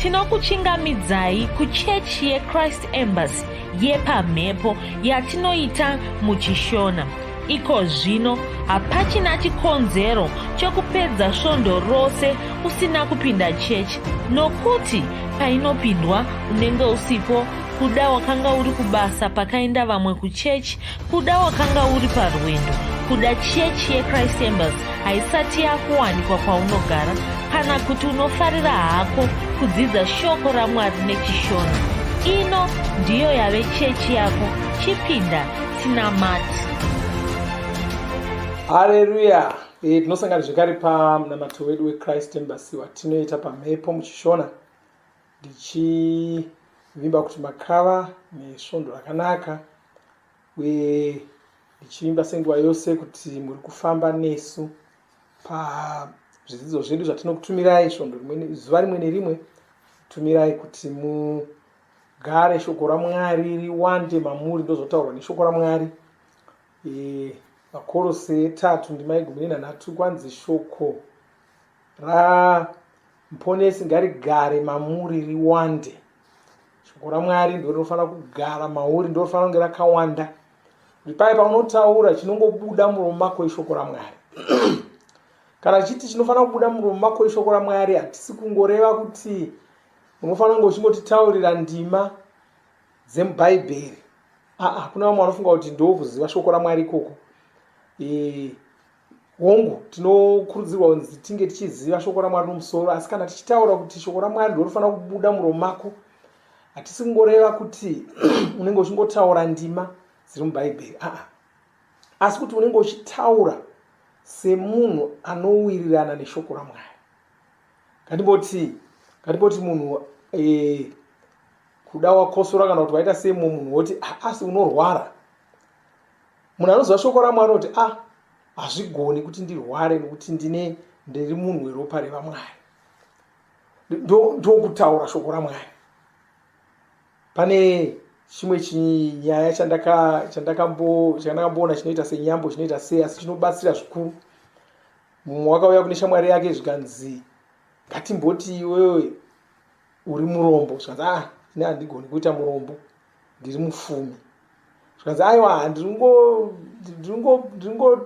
tinokuchingamidzai kuchechi yeChrist Embassy yepamhepo yatinoita muchishona. Iko zvino hapachina chikonzero chokupedza svondo rose usina kupinda chechi, nokuti painopindwa unenge usipo, kuda wakanga uri kubasa pakaenda vamwe kuchechi, kuda wakanga uri parwendo, kuda chechi yeChrist Embassy haisati yakuwanikwa kwaunogara, kana kuti unofarira hako kudzidza shoko raMwari nechishona. Ino ndiyo yave chechi yako. Chipinda tinamati. Haleluya. Tinosangana zvekare pamunamato wedu weChrist Embassy watinoita pamhepo muchishona, ndichivimba kuti makava nesvondo rakanaka, uye ndichivimba senguva yose kuti muri kufamba nesu pazvidzidzo zvedu zvatinokutumirai svondo zuva rimwe nerimwe, kutumirai kuti mugare shoko raMwari riwande mamuri. Ndozotaurwa neshoko raMwari. Makorose 3:13 kwanzi shoko raMuponesi ngarigare mamuri riwande. Shoko raMwari ndiro rinofanira kugara mauri, ndiro rinofanira kunge rakawanda. Kuti paya paunotaura chinongobuda muromo mako ishoko raMwari. Kana chiti chinofanira kubuda muromo mako ishoko raMwari, hatisi kungoreva kuti unofanira kunge uchingotitaurira ndima dzemubhaibheri. Kuna vamwe vanofunga kuti ndokuziva shoko raMwari ikoko. Hongu, tinokurudzirwa kunzi tinge tichiziva shoko raMwari mumusoro, asi kana tichitaura kuti shoko raMwari ndiro rinofanira kubuda muromo mako, hatisi kungoreva kuti unenge uchingotaura ndima dziri mubhaibheri. Asi kuti unenge uchitaura semunhu anowirirana neshoko raMwari. Ngatimboti munhu kuda wakosora kana kuti waita semwe munhu woti asi unorwara. Munhu anoziva shoko raMwari kuti hazvigoni kuti ndirware nokuti ndiri munhu weropa revaMwari. Ndokutaura shoko raMwari. Pane chimwe chinyaya chandakamboona chinoita senyambo, chinoita sei, asi chinobatsira zvikuru. Mumwe wakauya kune shamwari yake zvikanzi, ngatimboti iwewe uri murombo. Zvikanzi ine handigoni kuita murombo, ndiri mufumi. Zvikanzi aiwa,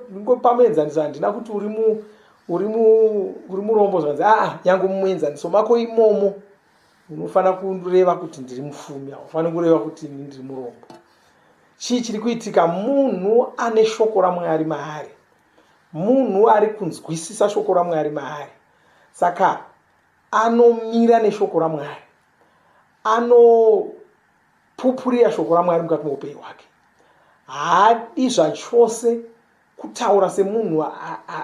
ndingopamenzanisa, handina kuti uri murombo. Zvikanzi nyange mumuenzaniso mako imomo unofanira kureva kuti ndiri mufumi, haufaniri kureva kuti ndiri murombo. Chii chiri kuitika? Munhu ane shoko raMwari maari, munhu ari kunzwisisa shoko raMwari maari, saka anomira neshoko raMwari, anopupurira shoko raMwari mukati muupenyu hwake. Haadi zvachose kutaura semunhu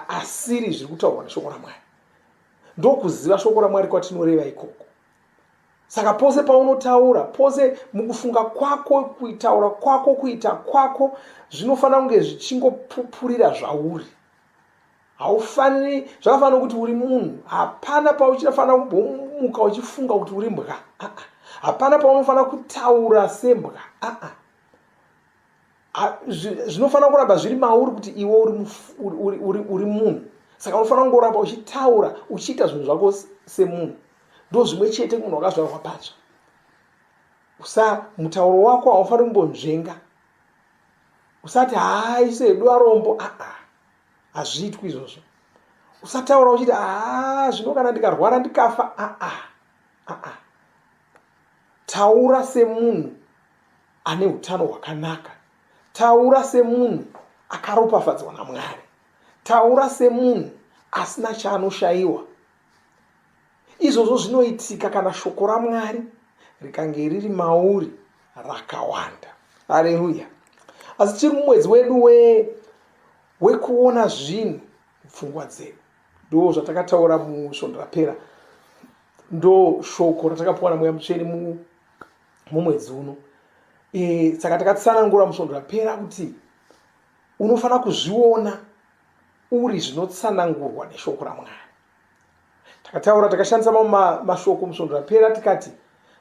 asiri zviri kutaurwa neshoko raMwari. Ndokuziva shoko raMwari kwatinoreva ikoko. Saka pose paunotaura, pose mukufunga kwako, kuitaura kwako, kuita kwako, zvinofanira kunge zvichingopupurira zvauri. Zvakafanira kuti uri munhu. Hapana pauchifanira kumbomuka uchifunga kuti uri mbwa. Hapana paunofanira kutaura sembwa. Zvinofanira kuramba zviri mauri kuti iwe uri munhu. Saka unofanira kungoramba uchitaura, uchiita zvinhu zvako semunhu. Ndo zvimwe chete munhu wakazvarwa patsva. Mutauro wako haufaniri kumbonzvenga. Usati sedu arombo. Hazviitwi izvozvo. Usataura uchiti zvino kana ndikarwara ndikafa. Taura semunhu ane utano hwakanaka. Taura semunhu akaropafadzwa naMwari. Taura semunhu asina chaanoshayiwa. Izvozvo zvinoitika kana shoko raMwari rikange riri mauri rakawanda. Haleluya. Asi tiri mumwedzi wedu wekuona zvinhu mupfungwa dzedu. Ndo zvatakataura musvondo rapera. Ndo shoko ratakapiwa naMweya Mutsvene mumwedzi uno. Saka takatsanangura musvondo rapera kuti unofanira kuzviona uri zvinotsanangurwa neshoko raMwari. Takashandisa mashoko musvondo rapera tikati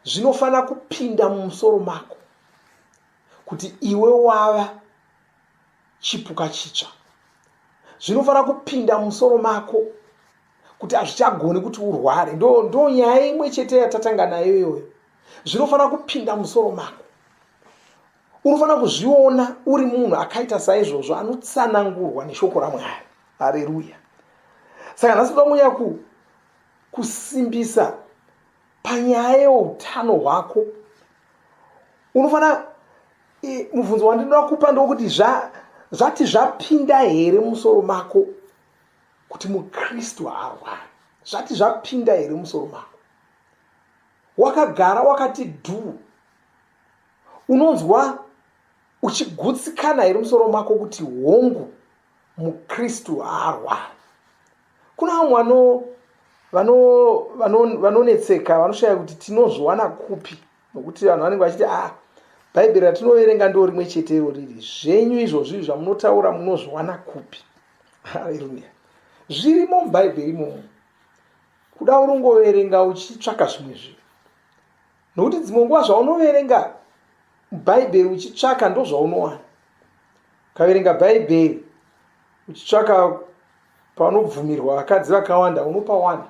zvinofanira kupinda mumusoro mako kuti iwe wava chipuka chitsva. Zvinofanira kupinda mumusoro mako kuti hazvichagoni kuti urware. Ndo nyaya imwe chete yatatanga nayo iyoyo. Zvinofanira kupinda musoro mako. Unofanira kuzviona uri munhu akaita saizvozvo anotsanangurwa neshoko raMwari. Haleluya. Saka nhasi toda kuuya kusimbisa panyaya yeutano hwako. Unofanira mubvunzo wandinoda kupa ndokuti zvati zvapinda here musoro mako kuti mukristu haarwari. Zvati zvapinda here musoro mako. Wakagara wakati dhuu. Unonzwa uchigutsikana here musoro mako kuti hongu mukristu haarwari. Kuna vamwe vanonetseka, vanoshaya kuti tinozviwana kupi, nokuti vanhu vanenge vachiti bhaibheri ratinoverenga ndo rimwe chetero riri. Zvenyu izvozvi zvamunotaura munozviwana kupi? Haleluya. Zvirimo mubhaibheri imomo. Kuda urungoverenga uchitsvaka zvimwe zvinhu. Nokuti dzimwe nguva zvaunoverenga bhaibheri uchitsvaka ndo zvaunowana. Ukaverenga bhaibheri uchitsvaka panobvumirwa vakadzi vakawanda unopawana.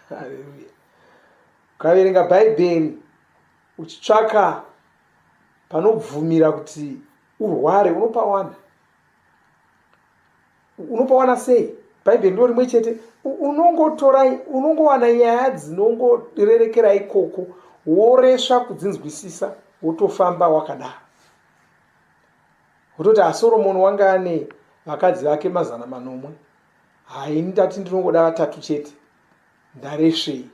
Haleluya. Ukaverenga bhaibheri uchitsvaka panobvumira kuti urware unopawana. Unopawana sei? Bhaibheri ndo rimwe chete. Unongowana nyaya dzinongorerekera ikoko, woresha kudzinzwisisa, wotofamba wakadaro. Wototi Soromoni wanga ane vakadzi vake 100. Haini ndati ndinongoda 3 chete. Ndareshei.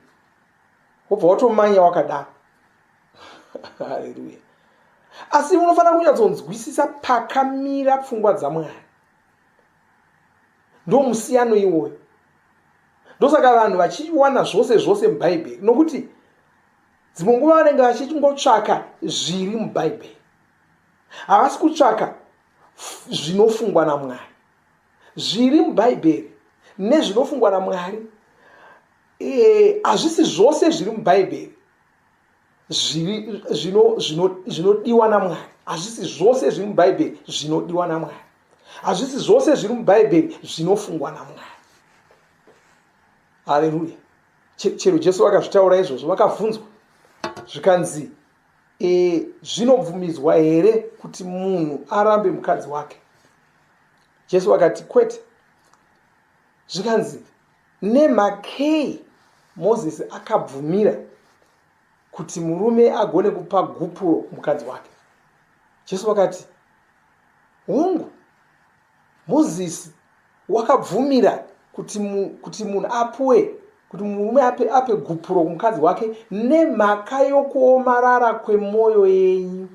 Wobva watomanya wakadaro. Haleluya. Asi unofanira kunyatsonzwisisa pakamira pfungwa dzaMwari. Ndo musiyano iwoyo. Ndosaka vanhu vachiwana zvose mubhaibheri, nokuti dzimwe nguva vanenge vachichingotsvaka zviri mubhaibheri. Havasi kutsvaka zvinofungwa naMwari. Zviri mubhaibheri nezvinofungwa naMwari, hazvisi zvose zviri mubhaibheri zvinodiwa naMwari. Hazvisi zvose zviri mubhaibheri zvinodiwa naMwari. Hazvisi zvose zviri mubhaibheri zvinofungwa naMwari. Haleluya. Chero Jesu vakazvitaura izvozvo, vakabvunzwa zvikanzi zvinobvumidzwa here kuti munhu arambe mukadzi wake? Jesu vakati kwete. Zvikanzi nemakei Mozisi akabvumira kuti murume agone kupa gupuro mukadzi wake? Jesu vakati hongu, Mozisi wakabvumira kuti munhu apuwe, kuti murume ape gupuro kumukadzi wake nemhaka yokuomarara kwemwoyo yenyu.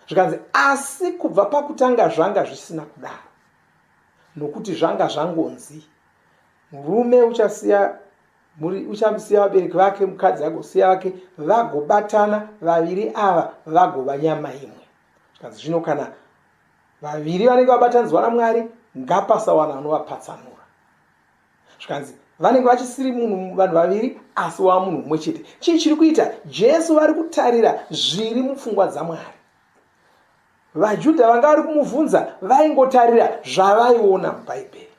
Zvikanzi asi kubva pakutanga zvanga zvisina kudaro, nokuti zvanga zvangonzi murume uchasiya vabereki vake, mukadzi agosiya vake, vagobatana, vaviri ava vagova nyama imwe. Zvikanzi zvino kana vaviri vanenge vabatanidzwa naMwari, ngapasawana anovapatsanura. Zvikanzi vanenge vachisiri vanhu vaviri asi wa munhu mumwe chete. Chii chiri kuita? Jesu vari kutarira zviri mupfungwa dzaMwari. VaJudha vanga vari kumubvunza vaingotarira zvavaiona mubhaibheri.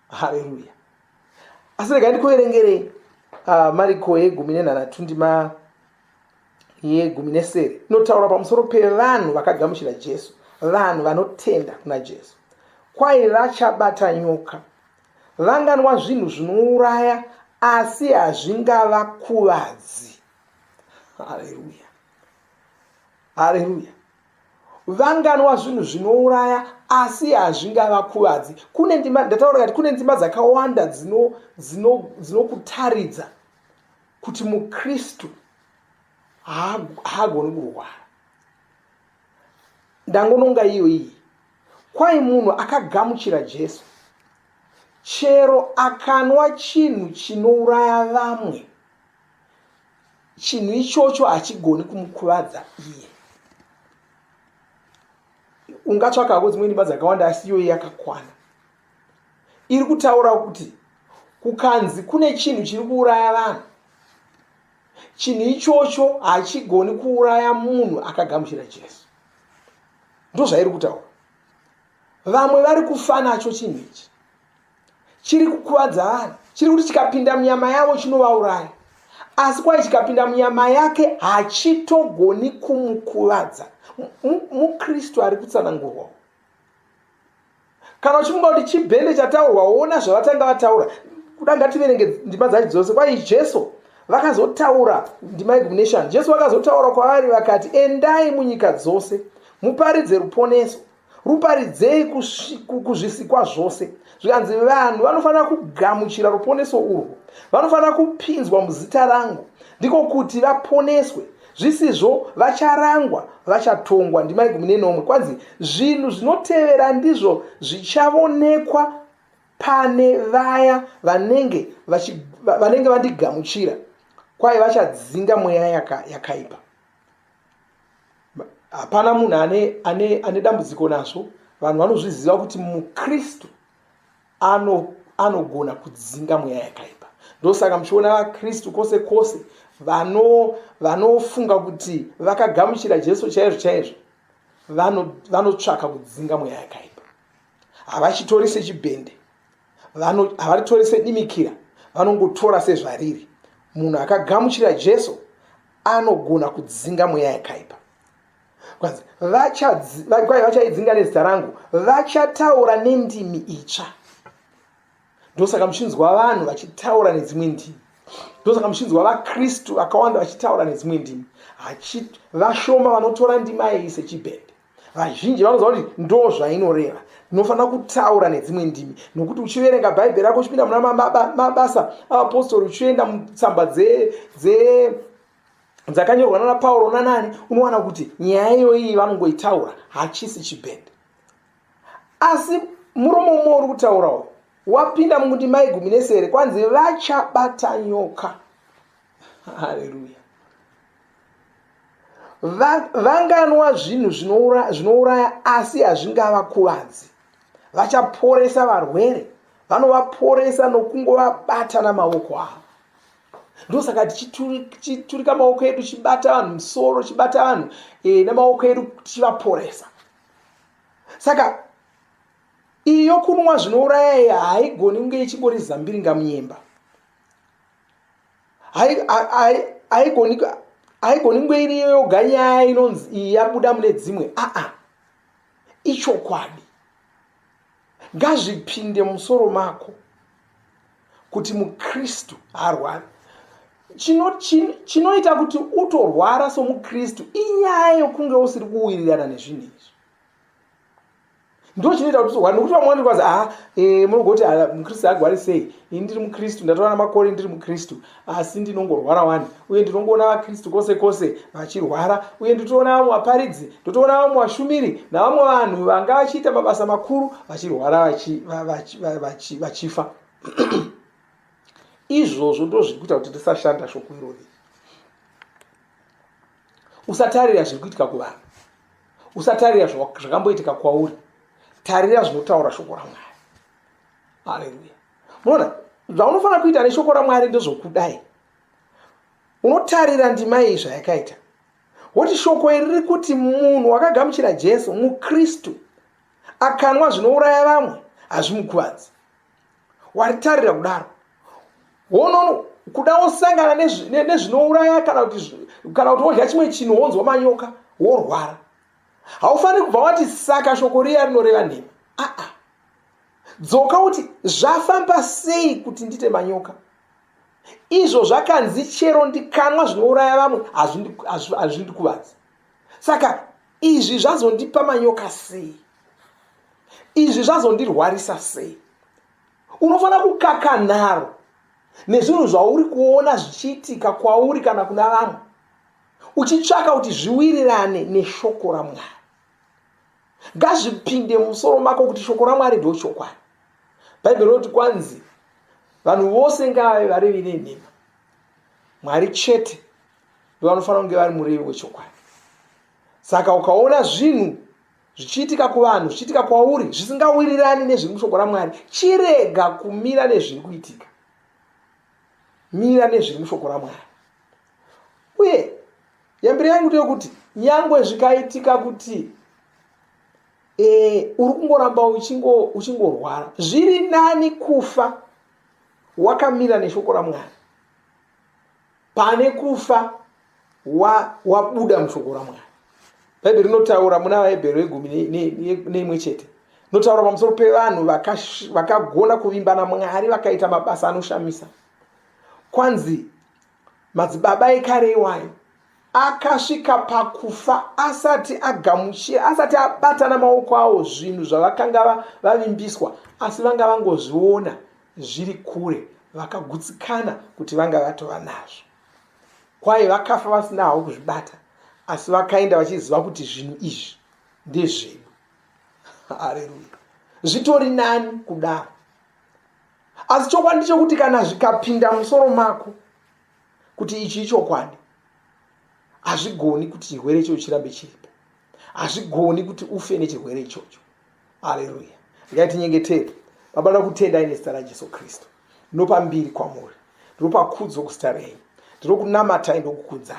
Haleluya. Asi regai ndikuverengerei Mariko 14 10 inotaura pamusoro pevanhu vakagamuchira Jesu, vanhu vanotenda kuna Jesu. Kwai vachabata nyoka, vanganwa zvinhu zvinouraya, asi hazvingavakuvadzi. Haleluya. Haleluya. Vanganwa zvinhu zvinouraya asi hazvingavakuvadzi. Ndataura kuti kune ndima dzakawanda dzinokutaridza kuti mukristu haagoni kurwara. Ndangononga iyo iyi. Kwai munhu akagamuchira Jesu, chero akanwa chinhu chinouraya vamwe, chinhu ichocho hachigoni kumukuvadza iye. Ungatsvakako dzimwe ndima dzakawanda asi iyo yakakwana. Iri kutaura kuti kukanzi kune chinhu chiri kuuraya vanhu, chinhu ichocho hachigoni kuuraya munhu akagamuchira Jesu. Ndo zvairi kutaura. Vamwe vari kufa nacho chinhu ichi. chiri kukuvadza vanhu, chiri kuti chikapinda munyama yavo chinovauraya, asi kwai chikapinda munyama yake hachitogoni kumukuvadza. Mukristu ari kutsanangurwawo. Kana uchifunga kuti chibhende chataurwa, woona zvavatanga vataura, kuda ngativerenge ndima dzacho dzose. Kwai Jesu vakazotaura ndima yegumunation. Jesu vakazotaura kwavari vakati, endai munyika dzose muparidze ruponeso, ruparidzei kuzvisikwa zvose. Zvikanzi vanhu vanofanira kugamuchira ruponeso urwu, vanofanira kupinzwa muzita rangu, ndiko kuti vaponeswe. Zvisizvo vacharangwa, vachatongwa. Ndima yegumunenhomwe. Kwanzi zvinhu zvinotevera ndizvo zvichaonekwa pane vaya vanenge vandigamuchira. Kwai vachadzinga mweya yakaipa. Hapana munhu ane dambudziko nazvo. Vanhu vanozviziva kuti Mukristu anogona kudzinga mweya yakaipa. Ndosaka muchiona vaKristu kwose kwose vanofunga kuti vakagamuchira Jesu chaizvo vanotsvaka kudzinga mweya yakaipa. Havachitori sechibhende, havaritori sedimikira, vanongotora sezvariri. Munhu akagamuchira Jesu anogona kudzinga mweya yakaipa. Vachaidzinga nezita rangu, vachataura nendimi itsva. Ndosaka muchinzwa vanhu vachitaura nedzimwe ndimi. Ndosaka muchinzwa vaKristu vakawanda vachitaura nedzimwe ndimi. Vashoma vanotora ndima iyi sechibhende. Vazhinji vanoziva kuti ndo zvainoreva. Unofanira kutaura nedzimwe ndimi. Nokuti uchiverenga Bhaibheri rako uchipinda muna mabasa avapostori, uchienda mutsamba dzakanyorwa nana Pauro nanani, unowana kuti nyaya iyoyi vanongoitaura, hachisi chibhende. Asi muromo umwe uri kutaurawo, wapinda mundima yeguminesere, kwanzi vachabata nyoka. Haleluya. Vanganwa zvinhu zvinouraya asi hazvingavakuvadzi. Vachaporesa varwere, vanovaporesa nokungovabata namaoko avo. Ndosaka tichiturika maoko edu chibata vanhu musoro, chibata vanhu namaoko edu tichivaporesa. Saka iyo kunwa zvinouraya iyi haigoni kunge ichingori zambiringa munyemba. Haigoni kunge iri yoga nyaya inonzi iyi yabuda mune dzimwe. Ichokwadi. Ngazvipinde musoro mako kuti Mukristu haarwari. Chinoita kuti utorwara soMukristu inyaya yokunge usiri kuwirirana nezvinhu izvi. Ndo chinoita kuti utorwara. Nokuti vamwe vanokwazi munogoti Mukristu haarwari sei? Ndiri Mukristu, ndatora namakore ndiri Mukristu, asi ndinongorwara wani. Uye ndinongoona vaKristu kwose kwose vachirwara. Uye nditoona vamwe vaparidzi, ndotoona vamwe vashumiri navamwe vanhu vanga vachiita mabasa makuru vachirwara vachifa. Izvozvo ndo zviri kuita kuti tisashanda shoko irori. Usatarira zviri kuitika kuvanhu, usatarira zvakamboitika kwauri, tarira zvinotaura shoko raMwari. Haleluya. Munoona zvaunofanira kuita neshoko raMwari ndezvokudai. Unotarira ndima iyi zvayakaita, woti shoko iri riri kuti munhu wakagamuchira Jesu, Mukristu, akanwa zvinouraya vamwe hazvimukuvadzi. Waritarira kudaro, wono kuda usangana nezvinouraya kana kuti wodya chimwe chinhu wonzwa manyoka worwara, haufaniri kubva wati saka shoko riya rinoreva nhema. Dzoka kuti zvafamba sei kuti ndite manyoka. Izvo zvakanzi chero ndikanwa zvinouraya vamwe hazvindikuvadzi. Saka izvi zvazondipa manyoka sei? Izvi zvazondirwarisa sei? Unofanira kukakanharo nezvinhu zvauri kuona zvichiitika kwauri kana kuna vamwe, uchitsvaka kuti zviwirirane neshoko raMwari. Ngazvipinde musoro mako kuti shoko raMwari ndo chokwadi. Bhaibheri roti kwanzi vanhu vose ngavave varevi venhema. Mwari chete ndo vanofanira kunge vari murevi wechokwadi. Saka ukaona zvinhu zvichiitika kuvanhu, zvichiitika kwauri zvisingawirirani nezviri mushoko raMwari, chirega kumira nezviri kuitika. Mira nezviri mushoko raMwari. Uye yambiro yangu ndeyekuti nyangwe zvikaitika kuti uri kungoramba uchingorwara. Zviri nani kufa wakamira neshoko raMwari pane kufa wabuda mushoko raMwari. Bhaibheri rinotaura muna vaHebheru 10:1 notaura pamusoro pevanhu vakagona kuvimba naMwari vakaita mabasa anoshamisa. Kwanzi madzibaba ekare iwayo akasvika pakufa asati agamuchira, asati abata namaoko avo zvinhu zvavakanga vavimbiswa, asi vanga vangozviona zviri kure, vakagutsikana kuti vanga vatova nazvo. Kwaye vakafa vasina havo kuzvibata, asi vakaenda vachiziva kuti zvinhu izvi ndezvedu. Haleluya. Zvitori nani kudaro. Asi chokwadi chokuti kana zvikapinda musoro mako kuti ichi ichokwadi, hazvigoni kuti chirwere ichocho chirambe chiripo. Hazvigoni kuti ufe nechirwere ichocho. Haleluya. Ngatinyengetere. Baba, ndoda kutendai nezita raJesu Kristu. Ndinopa mbiri kwamuri. Ndinopa kudzo kuzita renyu. Ndinoda kunamatai ndokukudzai.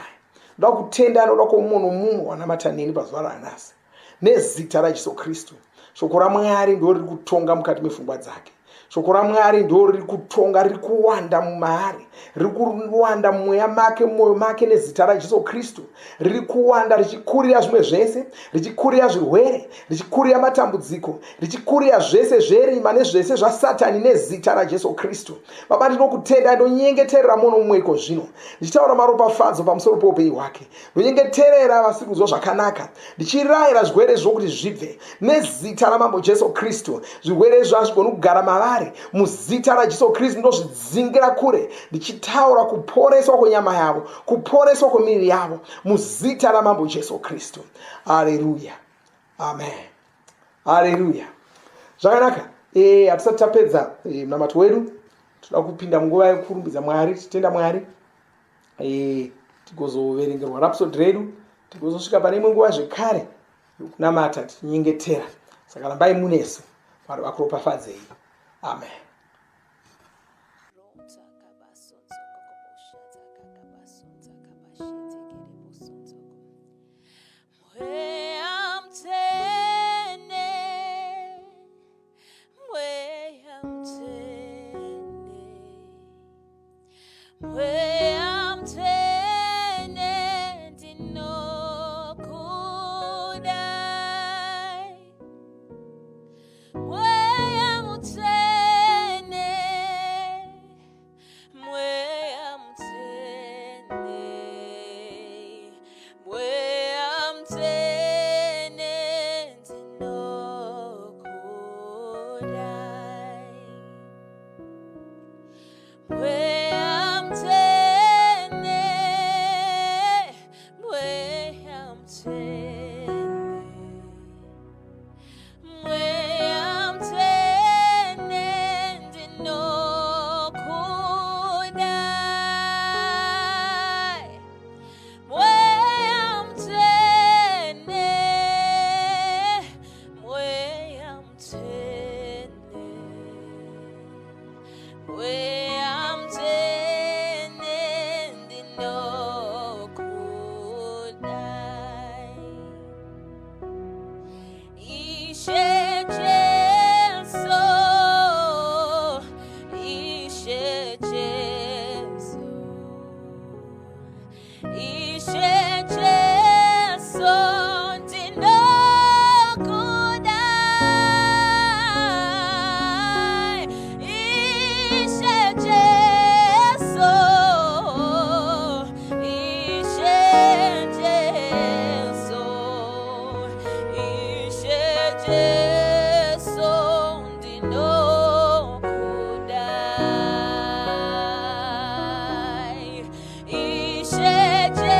Ndoda kutenda, ndoda kumunhu munhu wanamata neni pazuva ranhasi. Nezita raJesu Kristu. Shoko raMwari ndiro riri kutonga mukati mepfungwa dzake. Shoko raMwari ndiro riri kutonga, riri kuwanda mumaari, riri kuwanda mumweya make, mumwoyo make, nezita raJesu Kristu. Riri kuwanda richikurira zvimwe zvese, richikurira zvirwere, richikurira matambudziko, richikurira zvese zverima nezvese zvasatani nezita raJesu Kristu. Baba, ndinokutenda, ndonyengeterera muno mumweko zvino. Ndichitaura maropafadzo pamusoro poupenyu hwake. Ndonyengeterera vasiri kuzwa zvakanaka. Ndichirayira zvirwere zvokuti zvibve nezita ramambo Jesu Kristu. Zvirwere zvazvigona kugara mavari muzita raJesu Kristu ndozvidzingira kure. Ndichitaura kuporeswa kwenyama yavo, kuporeswa kwemiviri yavo muzita ramambo Jesu Kristu. Haleluya. Amen. Haleluya. Zvakanaka. Hatisati tapedza munamato wedu, toda kupinda munguva yekurumbidza Mwari, tichitenda Mwari. Tigozoverengerwa rapsodi redu, tigozosvika pane imwe nguva zvekare yokunamata tichinyengetera. Saka rambai munesu. Mwari vakuropafadzei. Amen. Ishe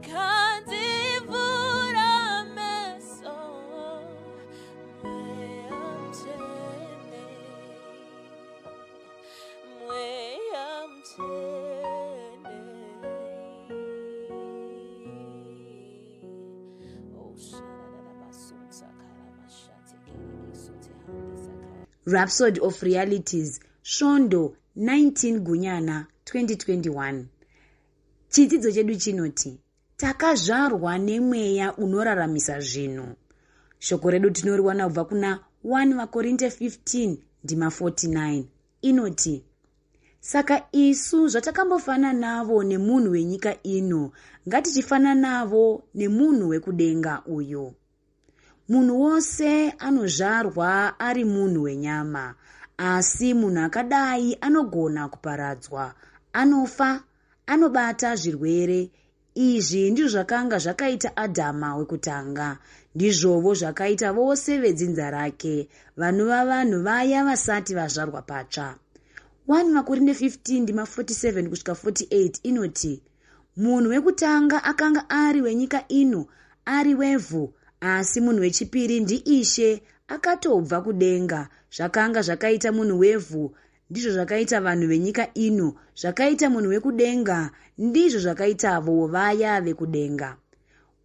akandivhura meso, mweya mutende, mweya mutende. Rhapsody of Realities, Svondo 19 Gunyana 2021. Chidzidzo chedu chinoti, takazvarwa nemweya unoraramisa zvinhu. Shoko redu tinoriwana kubva kuna 1 Makorinte 15 ndima 49. Inoti, saka isu zvatakambofana navo nemunhu wenyika ino, ngatichifana navo nemunhu wekudenga uyo. Munhu wose anozvarwa ari munhu wenyama, asi munhu akadai anogona kuparadzwa, anofa, anobata zvirwere. Izvi ndizvo zvakanga zvakaita Adhama wekutanga, ndizvovo zvakaita vose vedzinza rake, vanova vanhu vaya vasati vazvarwa patsva. 1 Makorinte 15 ndima 47 kusvika 48 inoti, munhu wekutanga akanga ari wenyika ino, ari wevhu, asi munhu wechipiri ndiIshe, akatobva kudenga. Zvakanga zvakaita munhu wevhu ndizvo zvakaita vanhu venyika ino, zvakaita munhu wekudenga ndizvo zvakaitavo vaya vekudenga.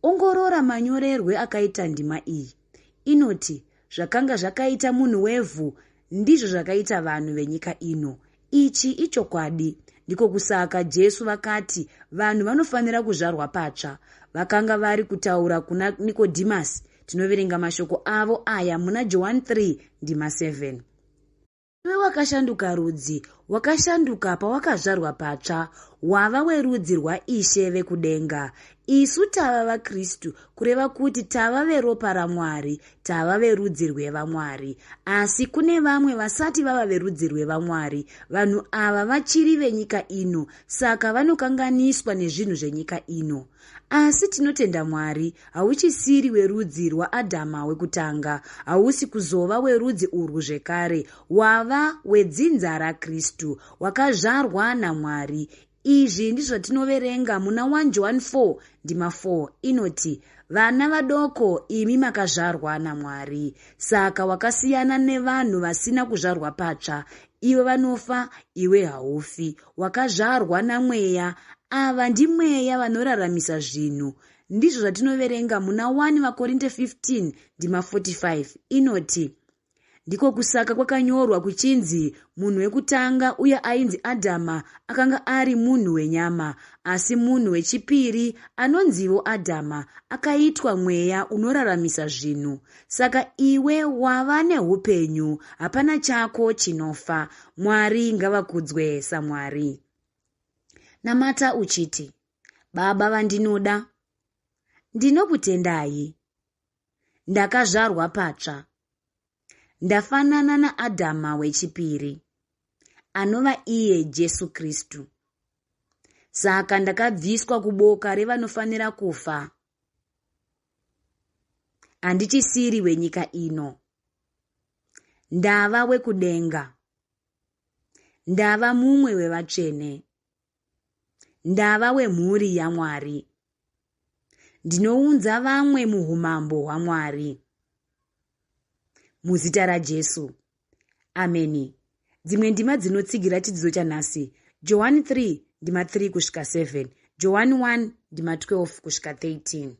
Ongorora manyorerwe akaita ndima iyi. Inoti, zvakanga zvakaita munhu wevhu ndizvo zvakaita vanhu venyika ino. Ichi ichokwadi. Ndiko kusaka Jesu vakati vanhu vanofanira kuzvarwa patsva. Vakanga vari kutaura kuna Nikodimasi. Tinoverenga mashoko avo aya muna Johani 3 ndima 7. Iwe wakashanduka rudzi, wakashanduka pawakazvarwa patsva, wava werudzi rwaIshe vekudenga. Isu tava vaKristu, kureva kuti tava veropa raMwari, tava verudzi rwevaMwari. Asi kune vamwe vasati vava verudzi rwevaMwari. Vanhu ava vachiri venyika ino, saka vanokanganiswa nezvinhu zvenyika ino. Asi tinotenda Mwari, hauchisiri werudzi rwaAdhama wekutanga, hausi kuzova werudzi urwu zvekare, wava wedzinza raKristu, wakazvarwa naMwari. Izvi ndizvo tinoverenga muna 1 Johani 4 ndima 4. Inoti, vana vadoko imi makazvarwa naMwari. Saka wakasiyana nevanhu vasina kuzvarwa patsva, ivo vanofa, iwe haufi. Wakazvarwa namweya, ava ndimweya vanoraramisa zvinhu. Ndizvo zvatinoverenga muna 1 Makorinte 15 ndima 45. Inoti, ndiko kusaka kwakanyorwa kuchinzi munhu wekutanga uye ainzi Adhama akanga ari munhu wenyama, asi munhu wechipiri anonzivo Adhama akaitwa mweya unoraramisa zvinhu. Saka iwe wava neupenyu, hapana chako chinofa. Mwari ngavakudzwe saMwari. Namata uchiti, Baba vandinoda, ndinokutendai. Ndakazvarwa patsva. Ndafanana naAdhama wechipiri, anova iye Jesu Kristu. Saka ndakabviswa kuboka revanofanira kufa. Handichisiri wenyika ino. Ndava wekudenga. Ndava mumwe wevatsvene. Ndava wemhuri yaMwari. Ndinounza vamwe muumambo hwaMwari. Muzita raJesu. Ameni. Dzimwe ndima dzinotsigira chidzidzo chanhasi. Johani 3 ndima 3 kusvika 7. Johani 1 ndima 12 kusvika 13.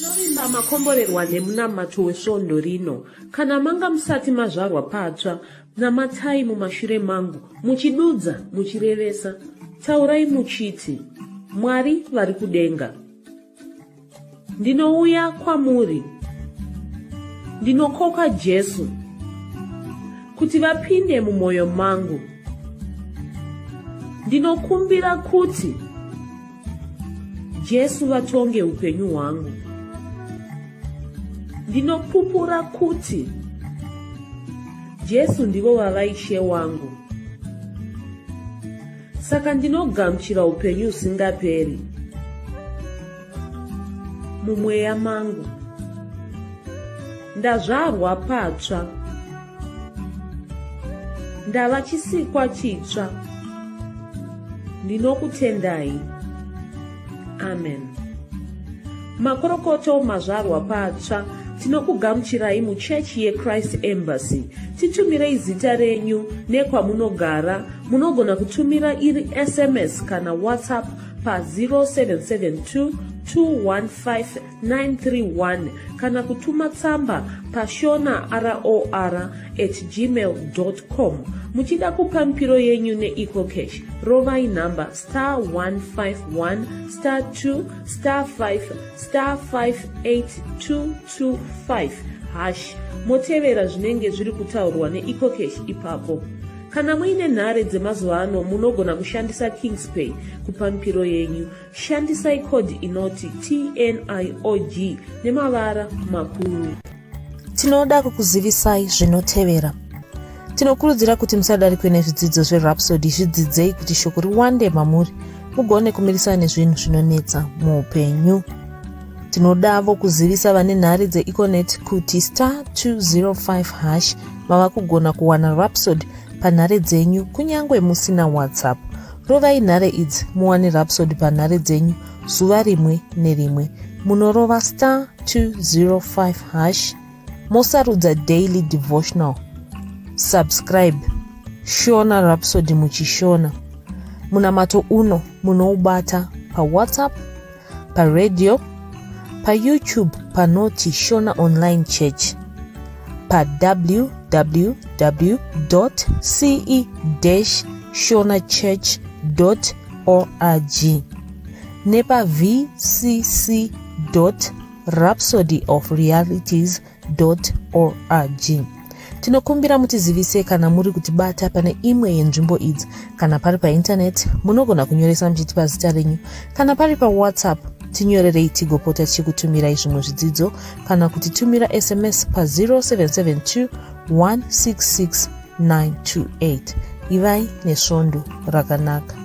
Ndinovimba makomborerwa nemunamato wesvondo rino. Kana manga musati mazvarwa patsva, namatai mumashure mangu, muchidudza, muchirevesa. Taurai muchiti, Mwari vari kudenga. Ndinouya kwamuri. Ndinokoka Jesu kuti vapinde mumwoyo mangu. Ndinokumbira kuti Jesu vatonge upenyu hwangu. Ndinopupura kuti Jesu ndivo vavaishe wangu. Saka ndinogamuchira upenyu usingaperi mumweya mangu. Ndazvarwa patsva. Ndava chisikwa chitsva. Ndinokutendai. Amen. Makorokoto mazvarwa patsva. Tinokugamuchirai muchechi yeChrist Embassy. Titumirei zita renyu nekwamunogara. Munogona kutumira iri SMS kana WhatsApp pa 0772 215 kana kutuma tsamba pa shona@gmail.com. Muchida kupa mpiro yenyu neEcocash, rovai namba *151*2*5*58225# motevera zvinenge zviri kutaurwa neEcocash ipapo. Kana muine nhare dzemazuva ano munogona kushandisa KingsPay kupa mpiro yenyu. Shandisai kodhi inoti TNIOG nemavara makuru. Tinoda kukuzivisai zvinotevera. Tinokurudzira kuti musadarikwe nezvidzidzo zveRhapsody. Zvidzidzei kuti shoko riwande mamuri mugone kumirisana nezvinhu zvinonetsa muupenyu. Tinodavo kuzivisa vane nhare dzeEconet kuti *205# vava kugona kuwana Rhapsody panhare dzenyu kunyangwe musina WhatsApp. Rovai nhare idzi muwane Rhapsody panhare dzenyu zuva rimwe nerimwe. Munorova *205# mosarudza daily devotional. Subscribe Shona Rhapsody muchishona. Munamato uno munoubata pa WhatsApp, pa radio, pa YouTube panoti Shona Online Church, pa www.ce-shonachurch.org nepa vcc.rhapsodyofrealities.org. Tinokumbira mutizivise kana muri kutibata pane imwe yenzvimbo idzi. Kana pari paintaneti munogona kunyoresa muchitipa zita renyu. Kana pari pa WhatsApp tinyorerei tigopota tichikutumirai zvimwe zvidzidzo kana kutitumira SMS pa 0772 166 928. Ivai nesvondo rakanaka.